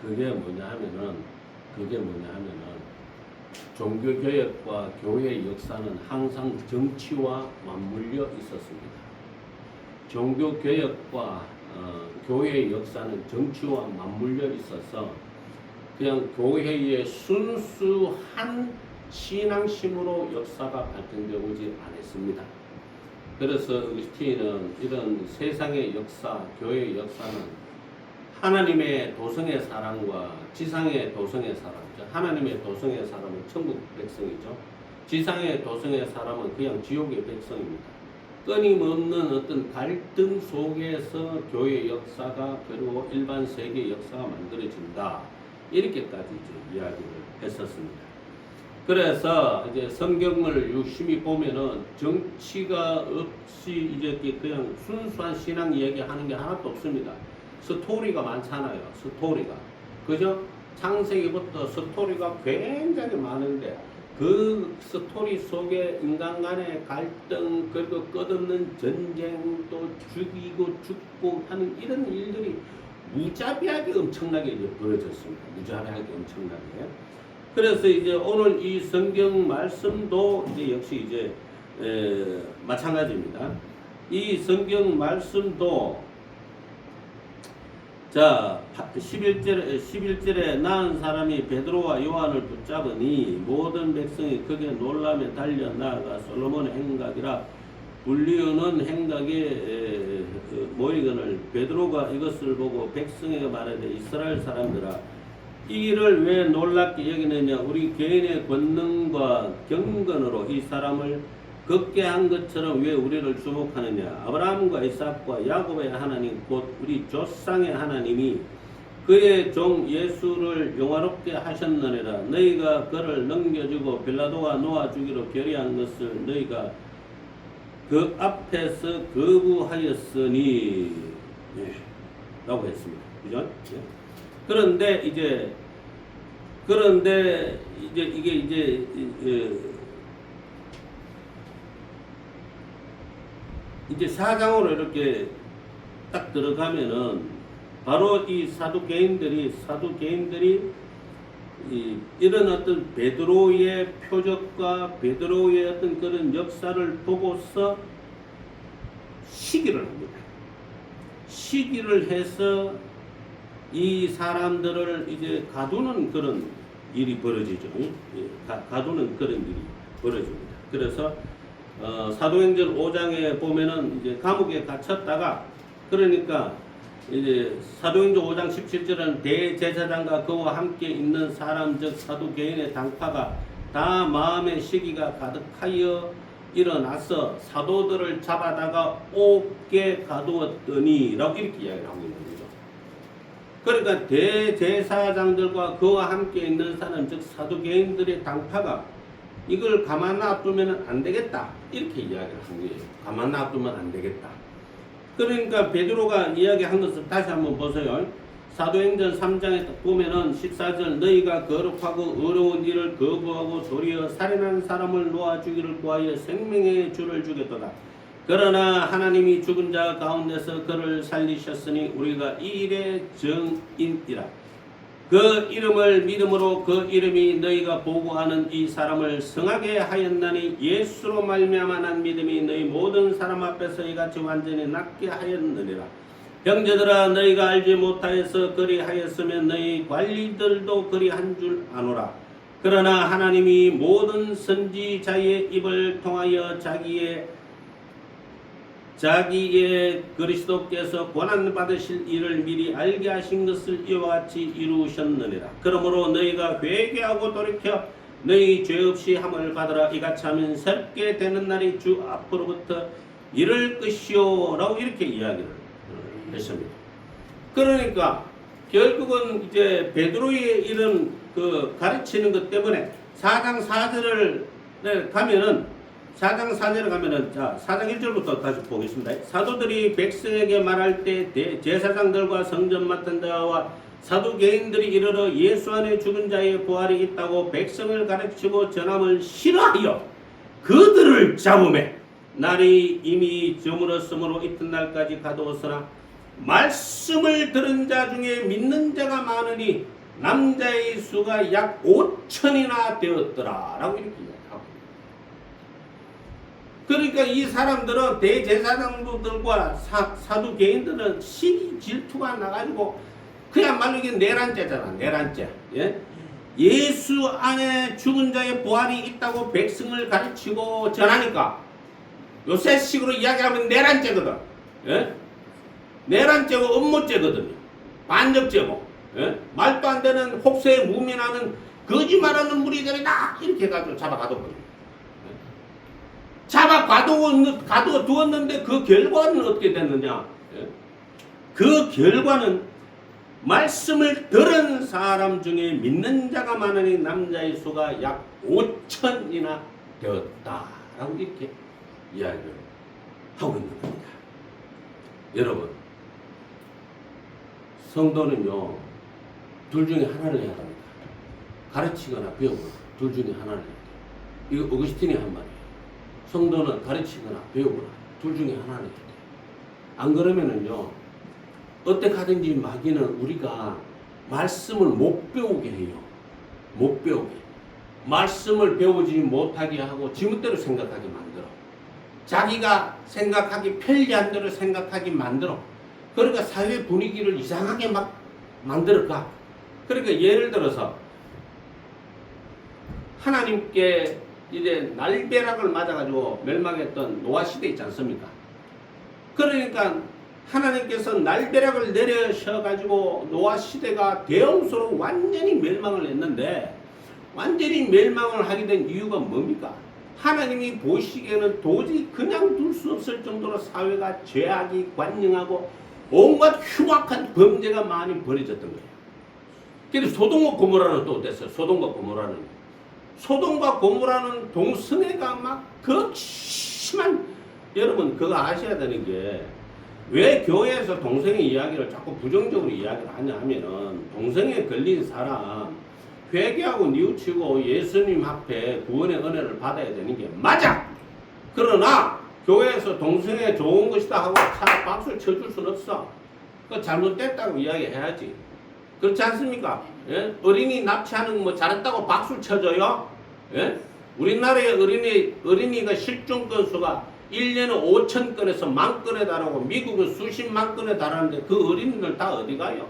그게 뭐냐 하면은 종교개혁과 교회의 역사는 항상 정치와 맞물려 있었습니다. 종교개혁과 교회의 역사는 정치와 맞물려 있어서 그냥 교회의 순수한 신앙심으로 역사가 발전되지 않았습니다. 그래서 어거스틴은 이런 세상의 역사, 교회의 역사는 하나님의 도성의 사람과 지상의 도성의 사람, 하나님의 도성의 사람은 천국 백성이죠. 지상의 도성의 사람은 그냥 지옥의 백성입니다. 끊임없는 어떤 갈등 속에서 교회의 역사가 그리고 일반 세계의 역사가 만들어진다. 이렇게까지 이제 이야기를 했었습니다. 그래서 이제 성경을 유심히 보면은 정치가 없이 이제 그냥 순수한 신앙 이야기하는 게 하나도 없습니다. 스토리가 많잖아요. 스토리가. 그죠? 창세기부터 스토리가 굉장히 많은데 그 스토리 속에 인간 간의 갈등 그리고 끝없는 전쟁 또 죽이고 죽고 하는 이런 일들이 무자비하게 엄청나게 이제 벌어졌습니다. 무자비하게 엄청나게. 그래서 이제 오늘 이 성경 말씀도 이제 역시 이제 마찬가지입니다. 이 성경 말씀도 자 11절에 낳은 사람이 베드로와 요한을 붙잡으니 모든 백성이 크게 놀라며 달려 나아가 솔로몬의 행각이라 불리우는 행각에 모이거늘 베드로가 이것을 보고 백성에게 말하되 이스라엘 사람들아 이 일을 왜 놀랍게 여기느냐 우리 개인의 권능과 경건으로 이 사람을 걷게 한 것처럼 왜 우리를 주목하느냐 아브라함과 이삭과 야곱의 하나님 곧 우리 조상의 하나님이 그의 종 예수를 영화롭게 하셨느니라 너희가 그를 넘겨주고 빌라도가 놓아주기로 결의한 것을 너희가 그 앞에서 거부하였으니 라고 했습니다. 그죠? 그런데 이제 이게 이제 사장으로 이렇게 딱 들어가면은 바로 이 사두개인들이 이런 어떤 베드로의 표적과 베드로의 어떤 그런 역사를 보고서 시기를 합니다. 시기를 해서 이 사람들을 이제 가두는 그런 일이 벌어지죠. 가두는 그런 일이 벌어집니다. 그래서 사도행전 5장에 보면은 이제 감옥에 갇혔다가 그러니까 이제 사도행전 5장 17절은 대제사장과 그와 함께 있는 사람 즉 사두개인의 당파가 다 마음의 시기가 가득하여 일어나서 사도들을 잡아다가 옥에 가두었더니 라고 이렇게 이야기를 하고 있는 거죠. 그러니까 대제사장들과 그와 함께 있는 사람 즉 사두개인들의 당파가 이걸 가만 놔두면 안 되겠다 이렇게 이야기를 한 거예요. 가만 놔두면 안 되겠다. 그러니까 베드로가 이야기한 것을 다시 한번 보세요. 사도행전 3장에 보면은 14절 너희가 거룩하고 어려운 일을 거부하고 도리어 살인한 사람을 놓아주기를 구하여 생명의 주를 주겠도다. 그러나 하나님이 죽은 자 가운데서 그를 살리셨으니 우리가 이 일의 정인이라. 그 이름을 믿음으로 그 이름이 너희가 보고하는 이 사람을 성하게 하였나니 예수로 말미암아 난 믿음이 너희 모든 사람 앞에서 이같이 완전히 낫게 하였느니라. 형제들아 너희가 알지 못하여서 그리하였으면 너희 관리들도 그리한 줄 아노라. 그러나 하나님이 모든 선지자의 입을 통하여 자기의 그리스도께서 고난 받으실 일을 미리 알게 하신 것을 이와 같이 이루셨느니라. 그러므로 너희가 회개하고 돌이켜 너희 죄 없이 함을 받으라. 이같이 하면 새롭게 되는 날이 주 앞으로부터 이를 것이요 라고 이렇게 이야기를 했습니다. 그러니까 결국은 이제 베드로의 이런 그 가르치는 것 때문에 4장 4절을 가면은 4장 4절에 가면은 자 4장 1절부터 다시 보겠습니다. 사도들이 백성에게 말할 때 제사장들과 성전 맡은 자와 사두개인들이 이르러 예수 안에 죽은 자의 부활이 있다고 백성을 가르치고 전함을 싫어하여 그들을 잡으매 날이 이미 저물었으므로 이튿날까지 가두었으나 말씀을 들은 자 중에 믿는 자가 많으니 남자의 수가 약 5천이나 되었더라 라고 이렇게 이야기하고, 그러니까 이 사람들은 대제사장들과 사두개인들은 시기 질투가 나가지고 그야말로 이게 내란죄잖아. 내란죄. 예? 예수 안에 죽은 자의 부활이 있다고 백성을 가르치고 전하니까 요새식으로 이야기하면 내란죄거든. 예? 내란죄고 업무죄거든요. 반역죄고. 예? 말도 안 되는 혹세에 무민하는 거짓말하는 무리들이다 이렇게 해가지고 잡아가둬버려요. 예? 잡아가두었는데 그 결과는 어떻게 됐느냐? 예? 그 결과는 말씀을 들은 사람 중에 믿는 자가 많으니 남자의 수가 약 5천이나 되었다라고 이렇게 이야기를 하고 있는 겁니다. 여러분, 성도는요 둘 중에 하나를 해야 합니다. 가르치거나 배우거나 둘 중에 하나를 해야 돼요. 이거 어거스틴이 한 말이에요. 성도는 가르치거나 배우거나 둘 중에 하나를 해야 돼요. 안 그러면은요 어떻게 하든지 마귀는 우리가 말씀을 못 배우게 해요. 못 배우게. 말씀을 배우지 못하게 하고 지멋대로 생각하게 만들어. 자기가 생각하기 편리한 대로 생각하게 만들어. 그러니까 사회 분위기를 이상하게 막 만들어가. 그러니까 예를 들어서 하나님께 이제 날벼락을 맞아가지고 멸망했던 노아 시대 있지 않습니까? 그러니까 하나님께서 날벼락을 내려셔가지고 노아 시대가 대형수로 완전히 멸망을 했는데, 완전히 멸망을 하게 된 이유가 뭡니까? 하나님이 보시기에는 도저히 그냥 둘 수 없을 정도로 사회가 죄악이 관영하고 온갖 흉악한 범죄가 많이 벌어졌던 거예요. 그래서 소돔과 고모라는 또 어땠어요? 소돔과 고모라는 동성애가 막 극심한, 여러분 그거 아셔야 되는 게, 왜 교회에서 동성애 이야기를 자꾸 부정적으로 이야기를 하냐 하면은, 동성애에 걸린 사람 회개하고 뉘우치고 예수님 앞에 구원의 은혜를 받아야 되는 게 맞아. 그러나 교회에서 동성애 좋은 것이다 하고 박수를 쳐줄 수는 없어. 그 잘못됐다고 이야기해야지. 그렇지 않습니까? 예? 어린이 납치하는 뭐 잘했다고 박수를 쳐줘요? 예? 우리나라의 어린이가 실종 건수가 1년에 5천 건에서 10,000건에 달하고 미국은 수십만 건에 달하는데 그 어린이들 다 어디 가요?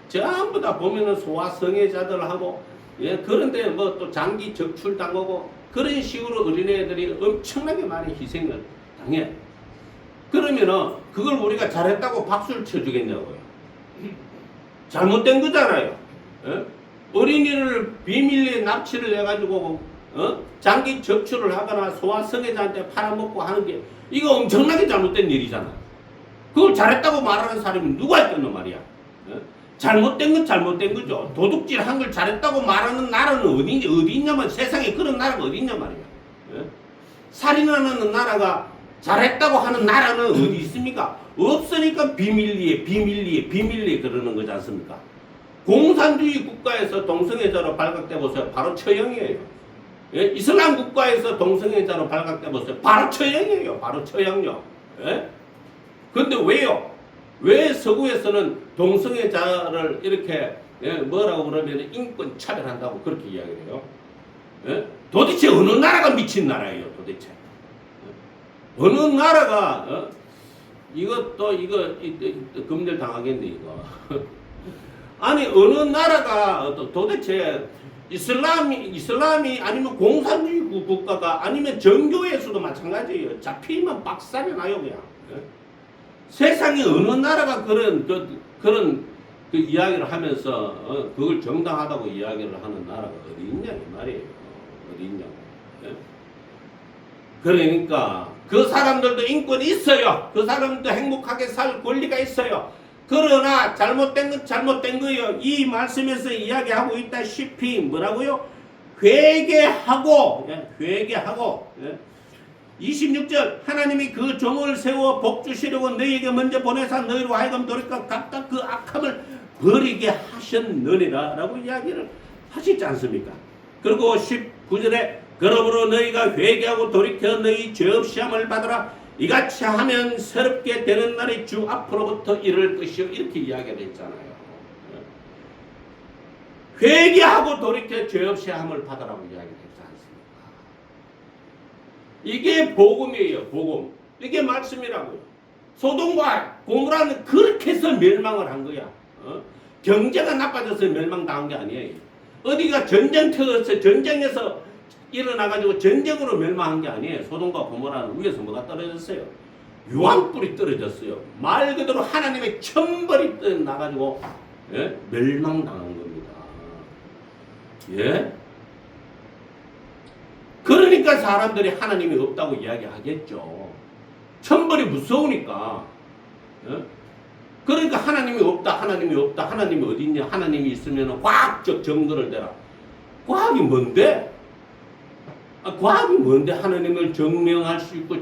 전부 다 보면은 소아성애자들하고, 예, 그런데 뭐 또 장기 적출 당하고 그런 식으로 어린애들이 엄청나게 많이 희생을 당해. 그러면은 그걸 우리가 잘했다고 박수를 쳐주겠냐고요? 잘못된 거잖아요. 예? 어린이를 비밀리에 납치를 해가지고 장기 적출을 하거나 소아성애자한테 팔아먹고 하는 게 이거 엄청나게 잘못된 일이잖아. 그걸 잘했다고 말하는 사람이 누가 있겠노 말이야. 잘못된 건 잘못된 거죠. 도둑질 한 걸 잘했다고 말하는 나라는 어디 있냐면, 세상에 그런 나라가 어디 있냐 말이야. 살인하는 나라가 잘했다고 하는 나라는 어디 있습니까? 없으니까 비밀리에 그러는 거지 않습니까? 공산주의 국가에서 동성애자로 발각돼 보세요. 바로 처형이에요. 예? 이슬람 국가에서 동성애자로 발각돼 보세요. 바로 처형이에요. 바로 처형요. 예? 근데 왜요? 왜 서구에서는 동성애자를 이렇게, 예, 뭐라고 그러면 인권 차별한다고 그렇게 이야기를 해요? 예? 도대체 어느 나라가 미친 나라예요, 도대체? 어느 나라가, 이거 검열 당하겠네, 이거. 아니, 어느 나라가 도대체 이슬람이 아니면 공산주의 국가가 아니면 정교회에서도 마찬가지예요. 잡히면 박살이 나요, 그냥. 예? 세상에 어느 나라가 그런 그 이야기를 하면서 그걸 정당하다고 이야기를 하는 나라가 어디 있냐 이 말이에요. 어디 있냐고. 예? 그러니까 그 사람들도 인권이 있어요. 그 사람들도 행복하게 살 권리가 있어요. 그러나 잘못된 건 잘못된 거예요. 이 말씀에서 이야기하고 있다시피 뭐라고요? 회개하고, 예? 회개하고. 예? 26절, 하나님이 그 종을 세워 복 주시려고 너희에게 먼저 보내사 너희로 하여금 돌이켜 각각 그 악함을 버리게 하셨느니라 라고 이야기를 하시지 않습니까? 그리고 19절에 그러므로 너희가 회개하고 돌이켜 너희 죄 없이 함을 받으라. 이같이 하면 새롭게 되는 날이 주 앞으로부터 이를 것이요. 이렇게 이야기를 했잖아요. 회개하고 돌이켜 죄 없이 함을 받으라고 이야기를 했지 않습니까? 이게 복음이에요. 복음. 이게 말씀이라고요. 소돔과 고모라는 그렇게 해서 멸망을 한 거야. 경제가 나빠져서 멸망당한 게 아니에요. 어디가 전쟁 터져서 전쟁에서 일어나가지고 전쟁으로 멸망한 게 아니에요. 소돔과 고모라는 위에서 뭐가 떨어졌어요? 유황불이 떨어졌어요. 말 그대로 하나님의 천벌이 나가지고 멸망당한 겁니다. 예? 그러니까 사람들이 하나님이 없다고 이야기하겠죠. 천벌이 무서우니까. 예? 그러니까 하나님이 없다, 하나님이 없다, 하나님이 어디 있냐, 하나님이 있으면 과학적 증거를 대라. 과학이 뭔데? 과학이 뭔데 하나님을 증명할 수 있고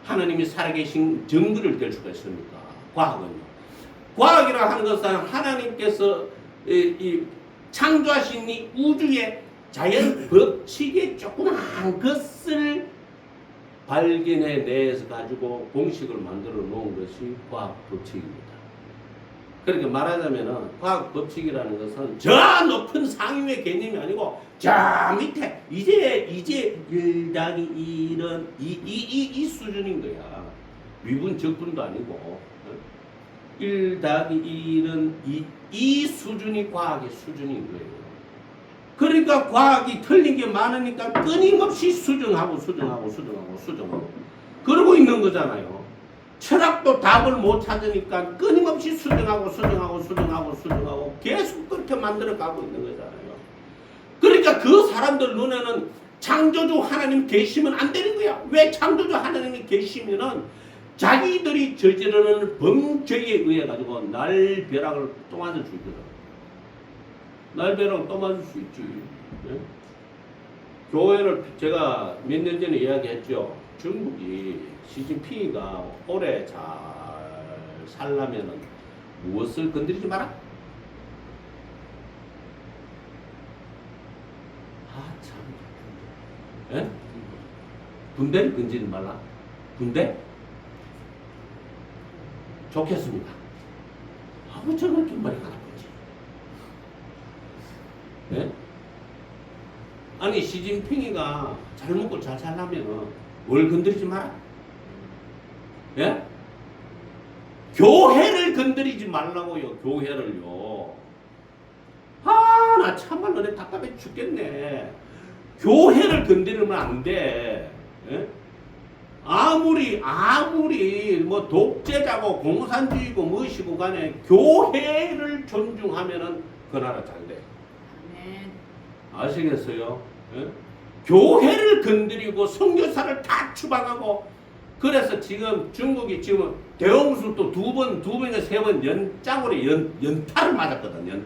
하나님이 살아계신 증거를 댈 수가 있습니까? 과학은요. 과학이라 하는 것은 하나님께서 창조하신 이 우주의 자연 법칙의 조그마한 것을 발견해 내서 가지고 공식을 만들어 놓은 것이 과학 법칙입니다. 그러니까 말하자면 과학 법칙이라는 것은 저 높은 상위의 개념이 아니고 저 밑에 이제 1 더하기 1은 이 수준인 거야. 미분 적분도 아니고 1 더하기 1은 이 수준이 과학의 수준인 거예요. 그러니까 과학이 틀린 게 많으니까 끊임없이 수정하고 그러고 있는 거잖아요. 철학도 답을 못 찾으니까 끊임없이 수정하고 계속 그렇게 만들어가고 있는 거잖아요. 그러니까 그 사람들 눈에는 창조주 하나님 계시면 안 되는 거야. 왜 창조주 하나님이 계시면은 자기들이 저지르는 범죄에 의해 가지고 날벼락을 또 맞을 수 있거든. 날벼락을 또 맞을 수 있지. 네? 교회를 제가 몇 년 전에 이야기했죠. 중국이 시진핑이가 오래 잘 살려면은 무엇을 건드리지 마라? 참. 예? 군대를 건드리지 말라? 군대? 좋겠습니다. 저는 그렇게 말이 가나쁘지. 예? 아니 시진핑이가 잘 먹고 잘 살려면 뭘 건드리지 마라? 예? 교회를 건드리지 말라고요. 교회를요. 나 참말로 내 답답해 죽겠네. 교회를 건드리면 안 돼. 예? 아무리 뭐 독재자고 공산주의고 무엇이고 간에 교회를 존중하면은 그 나라 잘 돼. 아시겠어요? 예? 교회를 건드리고 선교사를 다 추방하고 그래서 지금 중국이 지금 대홍수 또 두 번이나 세 번 연장으로 연타를 맞았거든.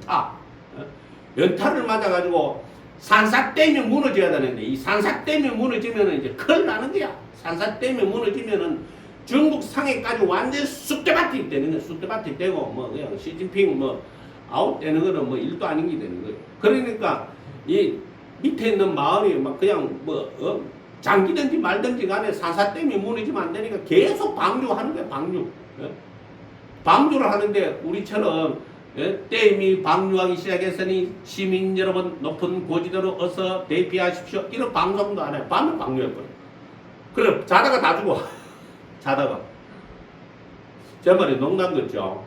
연타를 맞아가지고 산사댐이 무너져야 되는데 이 산사댐이 무너지면은 이제 큰일 나는 거야. 산사댐이 무너지면은 중국 상해까지 완전 쑥대밭이 되는 거야. 쑥대밭이 되고 뭐 그냥 시진핑 뭐 아웃되는 거는 뭐 일도 아닌 게 되는 거예요. 그러니까 이 밑에 있는 마을이 막 그냥 장기든지 말든지 간에 산사댐이 무너지면 안 되니까 계속 방류하는 거야. 방류를 하는데 우리처럼 댐이 방류하기 시작했으니 시민 여러분 높은 고지대로 어서 대피하십시오. 이런 방송도 안 해. 밤에 방류해버려. 그래 자다가 다 죽어. 자다가. 제 말이 농담 같죠.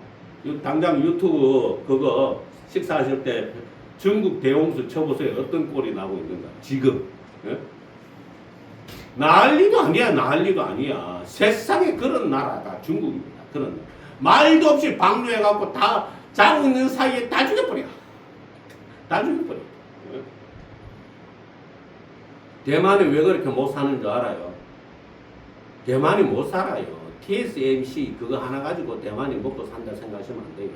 당장 유튜브 그거 식사하실 때 중국 대홍수 쳐보세요. 어떤 꼴이 나고 있는가. 지금. 예? 난리도 아니야. 세상에 그런 나라가 중국입니다. 그런 나라. 말도 없이 방류해갖고 다 자고 있는 사이에 다 죽여버려. 예? 대만이 왜 그렇게 못 사는 줄 알아요? 대만이 못 살아요. TSMC 그거 하나 가지고 대만이 먹고 산다 생각하시면 안 돼요.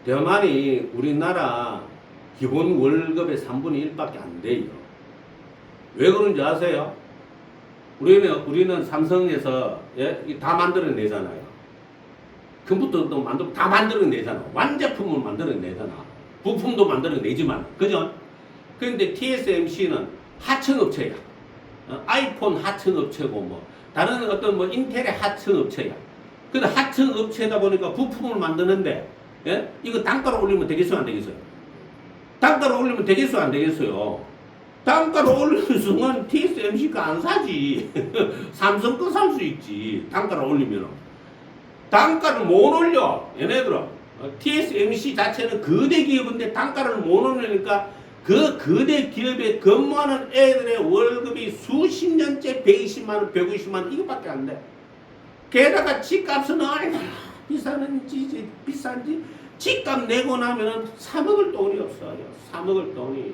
대만이 우리나라 기본 월급의 3분의 1밖에 안 돼요. 왜 그런지 아세요? 우리는 삼성에서 다 만들어내잖아요. 컴퓨터도 만들고 다 만들어내잖아. 완제품을 만들어내잖아. 부품도 만들어내지만. 그죠? 그런데 TSMC는 하청업체야. 아이폰 하청업체고 뭐 다른 어떤 뭐 인텔의 하청 업체야. 근데 하청 업체다 보니까 부품을 만드는데, 예? 이거 단가를 올리면 되겠어요, 안 되겠어요? 단가를 올리면 되겠어요, 안 되겠어요? 단가를 올리는 순간 TSMC가 안 사지. 삼성 거 살 수 있지. 단가를 올리면. 단가를 못 올려. 얘네들은. TSMC 자체는 거대 기업인데 단가를 못 올리니까 그 거대 기업에 근무하는 애들의 월급이 수십 년째 120만원, 150만원 이거밖에 안 돼. 게다가 집값은 얼마나 비싼지 집값 내고 나면은 사 먹을 돈이 없어요. 사 먹을 돈이.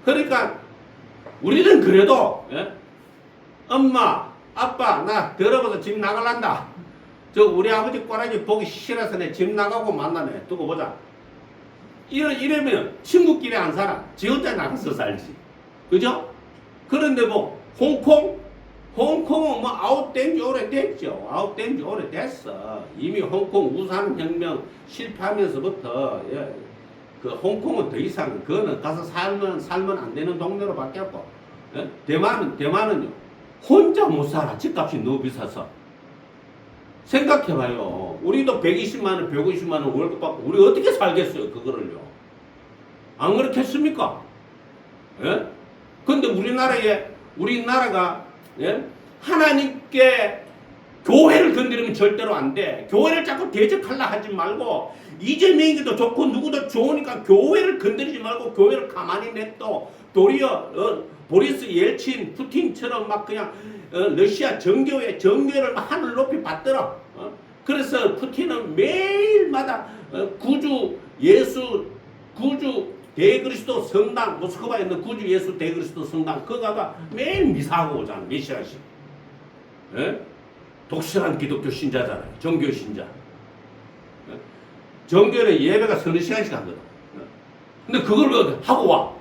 그러니까 우리는 그래도 예? 엄마, 아빠 나 더러워서 집 나갈란다. 저 우리 아버지 꼬라지 보기 싫어서 내 집 나가고 만나네. 두고 보자. 이러면 친구끼리 안 살아. 지 혼자 나가서 살지. 그죠? 그런데 뭐 홍콩은 뭐 아웃된 지 오래됐죠. 아웃된 지 오래됐어. 이미 홍콩 우산혁명 실패하면서부터 예, 그 홍콩은 더 이상 그거는 가서 살면 안 되는 동네로 바뀌었고 예? 대만은요 혼자 못 살아. 집값이 너무 비싸서. 생각해봐요. 우리도 120만원, 150만원 월급 받고 우리 어떻게 살겠어요? 그거를요. 안 그렇겠습니까? 예? 근데 우리나라가 예? 하나님께 교회를 건드리면 절대로 안 돼. 교회를 자꾸 대적하려 하지 말고 이재명이도 좋고 누구도 좋으니까 교회를 건드리지 말고 교회를 가만히 냅둬. 도리어 보리스 옐친, 푸틴처럼 막 그냥 러시아 정교회를 막 하늘 높이 받들어. 그래서 푸틴은 매일마다 구주 대그리스도 성당, 모스크바에 있는 구주 예수 대그리스도 성당 그거 가가 매일 미사하고 오잖아. 몇 시간씩. 예? 독실한 기독교 신자잖아요. 정교 신자. 예? 정교는 예배가 서너 시간씩 하거든. 예? 근데 그걸 하고 와.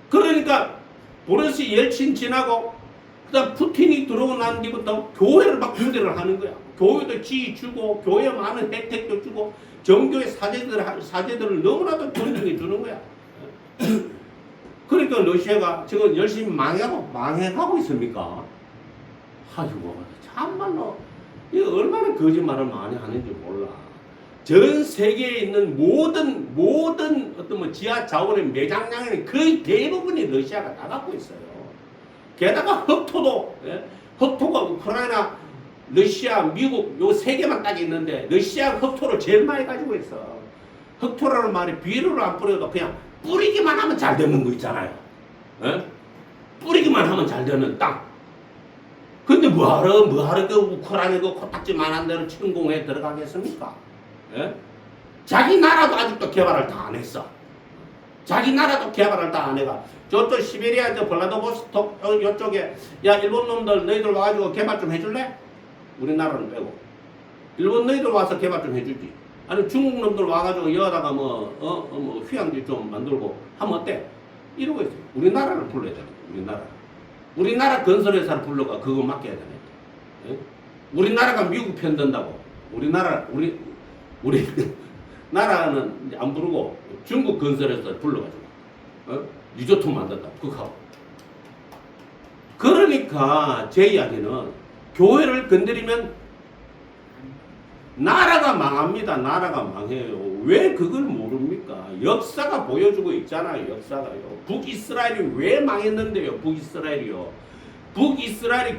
그러니까 보리스 옐친 지나고 그다음 푸틴이 들어오고 난 뒤부터 교회를 막 분대를 하는 거야. 교회도 지위 주고 교회 많은 혜택도 주고 정교의 사제들을 너무나도 존중해 주는 거야. 그러니까 러시아가 지금 열심히 망해가고 있습니까? 아이고 참말로 이거 얼마나 거짓말을 많이 하는지 몰라. 전 세계에 있는 모든 어떤 뭐 지하 자원의 매장량의 거의 대부분이 러시아가 다 갖고 있어요. 게다가 흑토가 우크라이나, 러시아, 미국 요 세 개만 딱 있는데 러시아 흑토를 제일 많이 가지고 있어. 흑토라는 말이 비료를 안 뿌려도 그냥 뿌리기만 하면 잘 되는 거 있잖아요. 예? 뿌리기만 하면 잘 되는 땅. 근데 뭐하러 그 우크라이나 그 코딱지만한 데를 침공해 들어가겠습니까? 예? 자기 나라도 아직도 개발을 다 안 했어. 자기 나라도 개발을 다 안 해가. 저쪽 시베리아, 저 블라디보스톡 이쪽에 야 일본 놈들 너희들 와가지고 개발 좀 해줄래? 우리나라는 빼고. 일본 너희들 와서 개발 좀 해주지. 아니 중국 놈들 와가지고 여기다가 뭐 휴양지 좀 만들고 하면 어때? 이러고 있어요. 우리나라를 불러야 돼. 우리나라 건설회사를 불러가 그거 맡겨야 되네. 예? 우리나라가 미국 편든다고. 우리 나라는 이제 안 부르고 중국 건설회사를 불러가지고 리조트 만든다. 그거. 그러니까 제 이야기는 교회를 건드리면 나라가 망합니다. 나라가 망해요. 왜 그걸 모릅니까? 역사가 보여주고 있잖아요. 역사가요. 북이스라엘이 왜 망했는데요. 북이스라엘이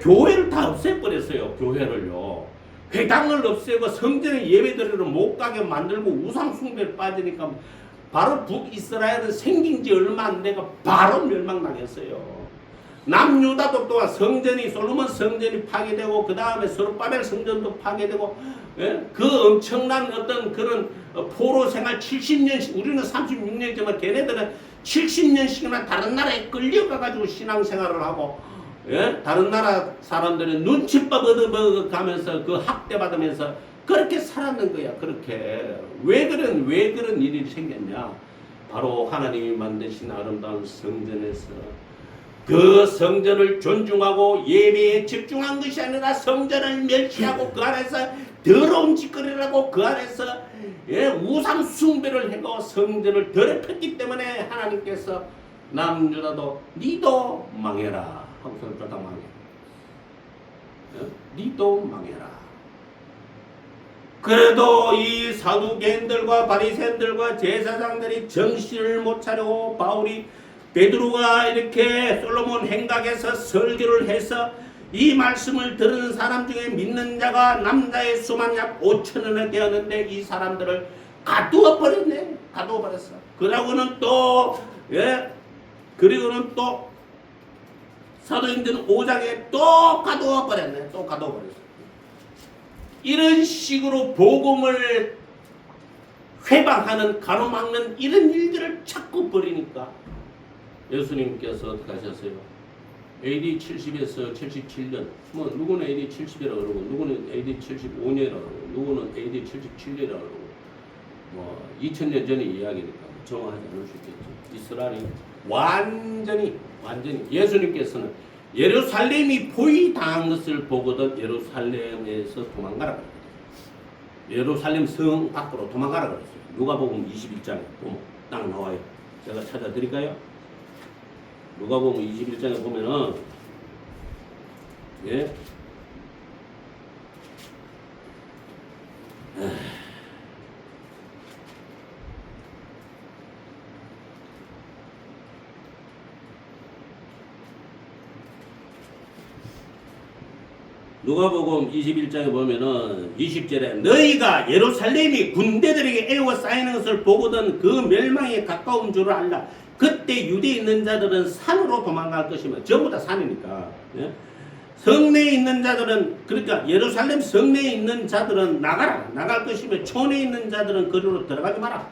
교회를 다 없애버렸어요. 교회를요. 회당을 없애고 성전에 예배드리러 못 가게 만들고 우상 숭배에 빠지니까 바로 북이스라엘은 생긴 지 얼마 안 되고 바로 멸망당했어요. 남유다도 또한 솔로몬 성전이 파괴되고 그 다음에 스룹바벨 성전도 파괴되고 예? 그 엄청난 어떤 그런 포로 생활 70년씩 우리는 36년이지만 걔네들은 70년씩이나 다른 나라에 끌려가가지고 신앙생활을 하고 예? 다른 나라 사람들은 눈치밥 얻어가면서 그 학대받으면서 그렇게 살았는 거야. 그렇게 왜 그런 일이 생겼냐? 바로 하나님이 만드신 아름다운 성전에서 그 성전을 존중하고 예배에 집중한 것이 아니라 성전을 멸시하고 그 안에서 더러운 짓거리를 하고 그 안에서 예, 우상 숭배를 하고 성전을 더럽혔기 때문에 하나님께서 남유다도 니도 망해라 하고서 쫄딱 망해. 니도 망해라. 그래도 이 사두개인들과 바리새인들과 제사장들이 정신을 못 차리고 바울이 베드로가 이렇게 솔로몬 행각에서 설교를 해서 이 말씀을 들은 사람 중에 믿는 자가 남자의 수만 약 5천원에 되었는데 이 사람들을 가두어 버렸네. 가두어 버렸어. 그러고는 또 그리고는 또 사도행전 5장에 또 가두어 버렸네. 또 가두어 버렸어. 이런 식으로 복음을 회방하는 가로막는 이런 일들을 자꾸 벌이니까 예수님께서 어떻게 하셨어요? AD 70에서 77년 뭐 누구는 AD 70이라고 그러고 누구는 AD 75년이라고 그러고 누구는 AD 77년이라고 그러고 뭐 2000년 전의 이야기니까 정확하지 않을 수 있겠죠. 이스라엘이 완전히 예수님께서는 예루살렘이 포위당한 것을 보거든 예루살렘에서 도망가라 그랬어요. 예루살렘 성 밖으로 도망가라 그랬어요. 누가복음 21장에 보면 딱 나와요. 제가 찾아드릴까요? 누가복음 21장에 보면은 누가복음 21장에 보면은 20절에 너희가 예루살렘이 군대들에게 에워싸이는 것을 보거든 그 멸망에 가까운 줄을 알라. 그때 유대에 있는 자들은 산으로 도망갈 것이며 전부 다 산이니까 성내에 있는 자들은 그러니까 예루살렘 성내에 있는 자들은 나갈 것이며 촌에 있는 자들은 거리로 들어가지 마라.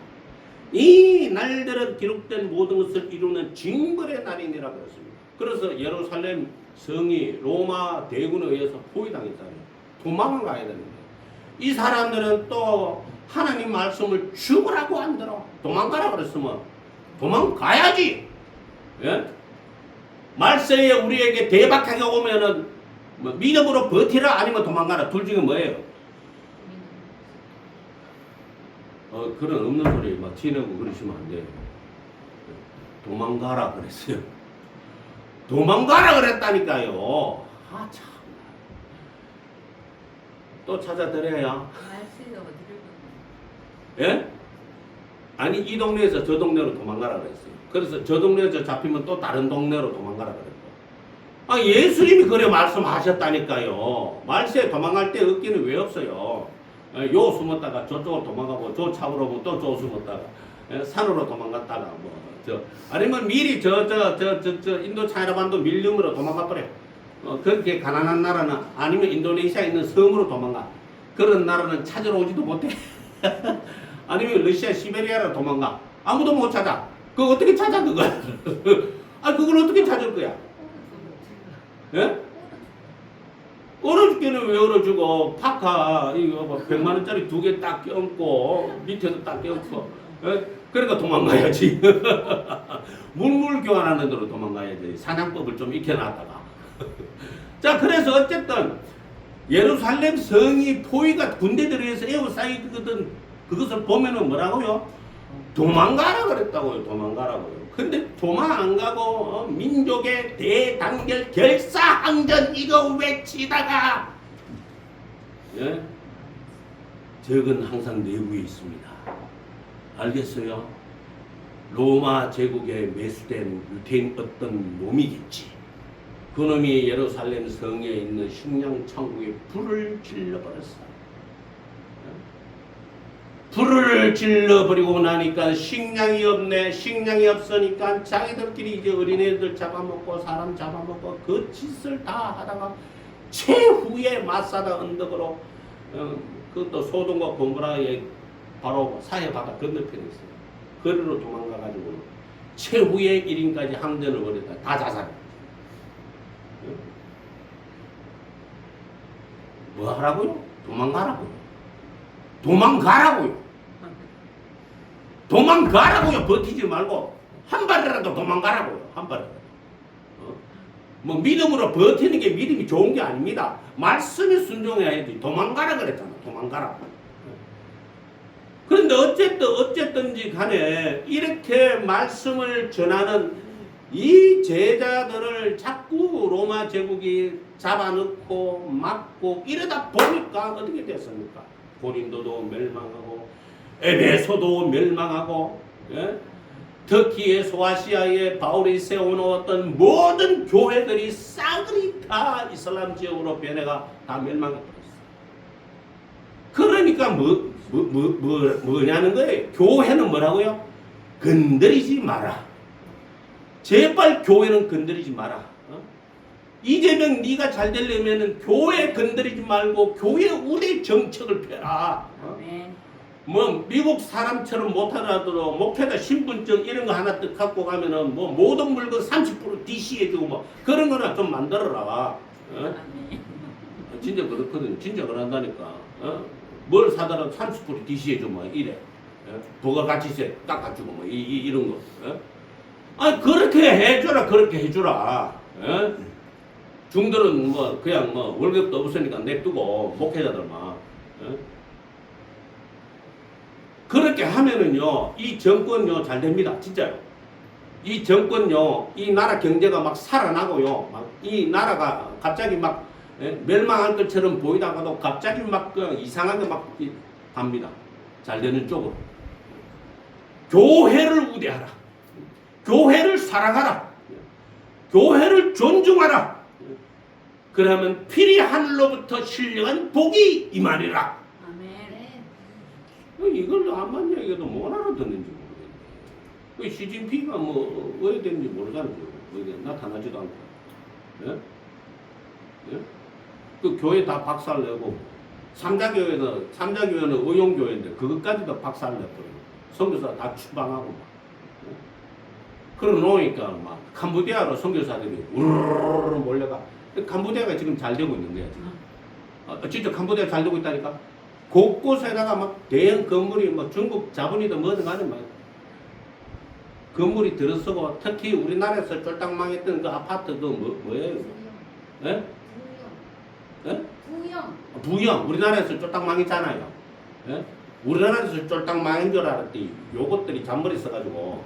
이 날들은 기록된 모든 것을 이루는 징벌의 날이니라 그랬습니다. 그래서 예루살렘 성이 로마 대군에 의해서 포위당했잖아요. 도망을 가야 되는데 이 사람들은 또 하나님 말씀을 죽으라고 안 들어. 도망가라 그랬으면 도망가야지. 말세에 우리에게 대박하게 오면은 뭐 믿음으로 버티라 아니면 도망가라. 둘 중에 뭐예요? 그런 없는 소리 막 지내고 그러시면 안 돼요. 도망가라 그랬어요. 도망가라 그랬다니까요. 아 참. 또 찾아드려야. 예? 아니 이 동네에서 저 동네로 도망가라 그랬어요. 그래서 저 동네에서 잡히면 또 다른 동네로 도망가라 그랬고. 아 예수님이 그래 말씀하셨다니까요. 말세에 도망갈 때 없기는 왜 없어요? 요 숨었다가 저쪽으로 도망가고 저 차로 오면 또 저 숨었다가 산으로 도망갔다가 아니면 미리 저 인도 차이나반도 밀림으로 도망가 버려. 그렇게 가난한 나라는 아니면 인도네시아에 있는 섬으로 도망가. 그런 나라는 찾으러 오지도 못해. 아니면 러시아 시베리아로 도망가. 아무도 못 찾아. 그거 어떻게 찾아 그걸? 아 그걸 어떻게 찾을 거야? 예? 얼어 죽기는 왜 얼어 죽어? 파카 이거 뭐 100만 원짜리 2개 딱 껴안고 밑에도 딱 껴안고. 그러니까 도망가야지. 물물 교환하는 대로 도망가야지. 사냥법을 좀 익혀놨다가. 자 그래서 어쨌든 예루살렘 성이 포위가 군대들에 의해서 에워싸이거든. 그것을 보면은 뭐라고요? 도망가라 그랬다고요. 도망가라고요. 근데 도망 안 가고 민족의 대단결 결사항전 이거 외치다가 적은 항상 내부에 있습니다. 알겠어요? 로마 제국에 매수된 유태인 어떤 놈이겠지. 그 놈이 예루살렘 성에 있는 식량 천국에 불을 질러버렸어. 불을 질러버리고 나니까 식량이 없네. 식량이 없으니까 자기들끼리 이제 어린애들 잡아먹고 사람 잡아먹고 그 짓을 다 하다가 최후의 마사다 언덕으로 그것도 소돔과 고모라의 바로 사해 바다 건너편에 있어요. 거리로 도망가가지고 최후의 1인까지 항전을 벌였다. 다 자살. 뭐 하라고요? 도망가라고요. 도망가라고요. 도망가라고요. 버티지 말고 한 발이라도 도망가라고요. 한 발이라도. 뭐 믿음으로 버티는 게 믿음이 좋은 게 아닙니다. 말씀에 순종해야지. 도망가라 그랬잖아. 도망가라. 그런데 어쨌든지 간에 이렇게 말씀을 전하는 이 제자들을 자꾸 로마 제국이 잡아넣고 막고 이러다 보니까 어떻게 됐습니까? 고린도도 멸망하고 에베소도 멸망하고, 예? 터키의 소아시아에 바울이 세워놓았던 모든 교회들이 싸그리 다 이슬람 지역으로 변해가 다 멸망해버렸어. 그러니까 뭐냐는 거예요. 교회는 뭐라고요? 건드리지 마라. 제발 교회는 건드리지 마라. 이재명 네가 잘 되려면은 교회 건드리지 말고 교회 우대 정책을 펴라. 뭐 미국 사람처럼 못하더라도 목회자 신분증 이런 거 하나 딱 갖고 가면은 뭐 모든 물건 30% DC 해주고 뭐 그런 거나 좀 만들어라. 진짜 그렇거든. 진짜 그런다니까. 뭘 사더라도 30% DC 해주고 뭐 이래. 부가가치세 깎아주고 뭐 이런 거. 아 그렇게 해줘라. 그렇게 해주라. 중들은 뭐 그냥 뭐 월급도 없으니까 냅두고 목회자들만. 그렇게 하면은요, 이 정권요, 잘 됩니다. 진짜요. 이 정권요, 이 나라 경제가 막 살아나고요, 막 이 나라가 갑자기 막 멸망할 것처럼 보이다가도 갑자기 막 이상하게 막 갑니다. 잘 되는 쪽으로. 교회를 우대하라. 교회를 사랑하라. 교회를 존중하라. 그러면 필히 하늘로부터 신령한 복이 임하리라. 이걸 암만 얘기해도 못 알아듣는지 모르겠네. 시진핑가 뭐 왜 되는지 모르잖아요. 나타나지도 않고. 예? 예? 그 교회 다 박살내고 삼자교회는 의용교회인데 그것까지도 박살내버리고 선교사 다 추방하고 막. 예? 그러 놓으니까 막 캄보디아로 선교사들이 우르르 몰려가. 캄보디아가 지금 잘 되고 있는 거야 지금. 진짜 캄보디아 잘 되고 있다니까. 곳곳에다가 막 대형 건물이 뭐 중국 자본이든 뭐든 간에 막 건물이 들어서고 특히 우리나라에서 쫄딱 망했던 그 아파트 그 뭐예요? 예? 예? 부영. 우리나라에서 쫄딱 망했잖아요. 예? 우리나라에서 쫄딱 망한 줄 알았더니 요것들이 잔머리 써가지고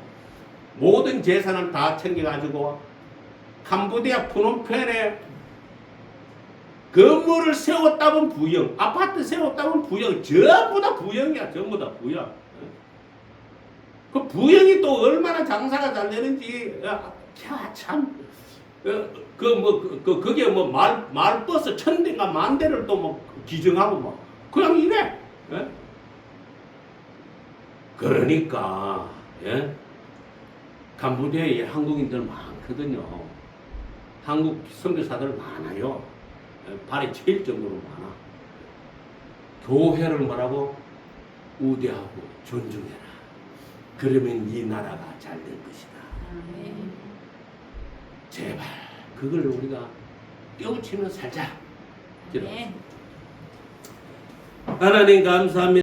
모든 재산을 다 챙겨가지고 캄보디아 프놈펜에 건물을 세웠다면 부영, 아파트 세웠다면 부영, 전부 다 부영이야, 전부 다 부영. 그 부영이 또 얼마나 장사가 잘 되는지, 참, 그게 뭐 말버스 1000대인가 10,000대를 또 뭐 기증하고 뭐, 그냥 이래. 예? 그러니까, 예? 캄보디아에 한국인들 많거든요. 한국 선교사들 많아요. 발이 제일 정도로 많아. 교회를 뭐라고? 우대하고 존중해라. 그러면 이 나라가 잘 될 것이다. 제발 그걸 우리가 깨우치며 살자. 하나님 감사합니다.